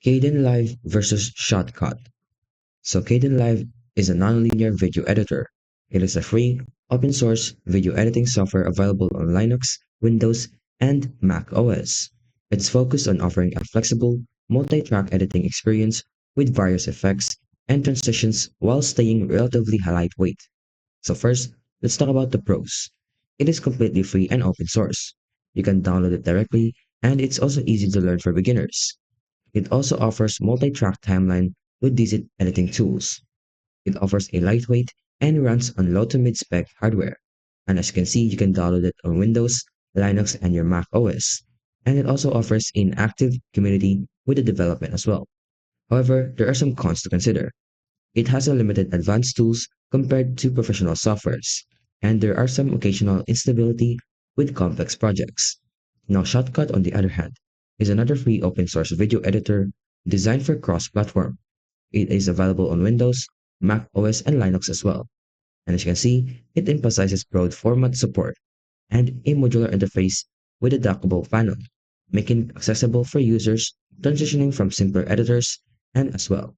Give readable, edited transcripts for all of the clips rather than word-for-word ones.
Kdenlive versus Shotcut. So Kdenlive is a nonlinear video editor. It is a free, open source video editing software available on Linux, Windows, and Mac OS. It's focused on offering a flexible, multi-track editing experience with various effects and transitions while staying relatively lightweight. So first, let's talk about the pros. It is completely free and open source. You can download it directly, and it's also easy to learn for beginners. It also offers multi-track timeline with decent editing tools. It offers a lightweight and runs on low to mid-spec hardware. And as you can see, you can download it on Windows, Linux, and your Mac OS. And it also offers an active community with the development as well. However, there are some cons to consider. It has a limited advanced tools compared to professional softwares, and there are some occasional instability with complex projects. Now, Shotcut, on the other hand, is another free open source video editor designed for cross-platform. It is available on Windows, Mac OS, and Linux as well. And as you can see, it emphasizes broad format support and a modular interface with a dockable panel, making it accessible for users transitioning from simpler editors and as well.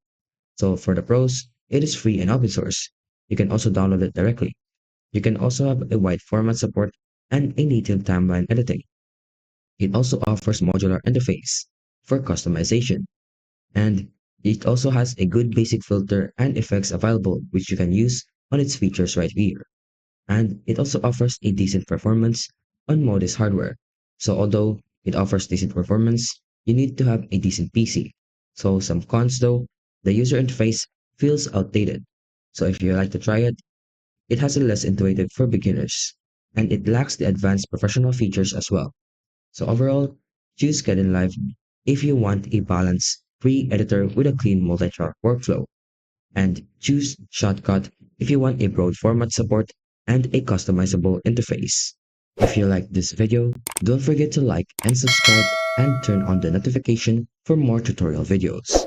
So for the pros, it is free and open source. You can also download it directly. You can also have a wide format support and a native timeline editing. It also offers modular interface for customization, and it also has a good basic filter and effects available which you can use on its features right here. And it also offers a decent performance on modest hardware. So although it offers decent performance, you need to have a decent PC. So some cons though, the user interface feels outdated. So if you like to try it, it has a less intuitive for beginners, and it lacks the advanced professional features as well. So overall, choose Kdenlive if you want a balanced, free editor with a clean multi-track workflow, and choose Shotcut if you want a broad format support and a customizable interface. If you like this video, don't forget to like and subscribe and turn on the notification for more tutorial videos.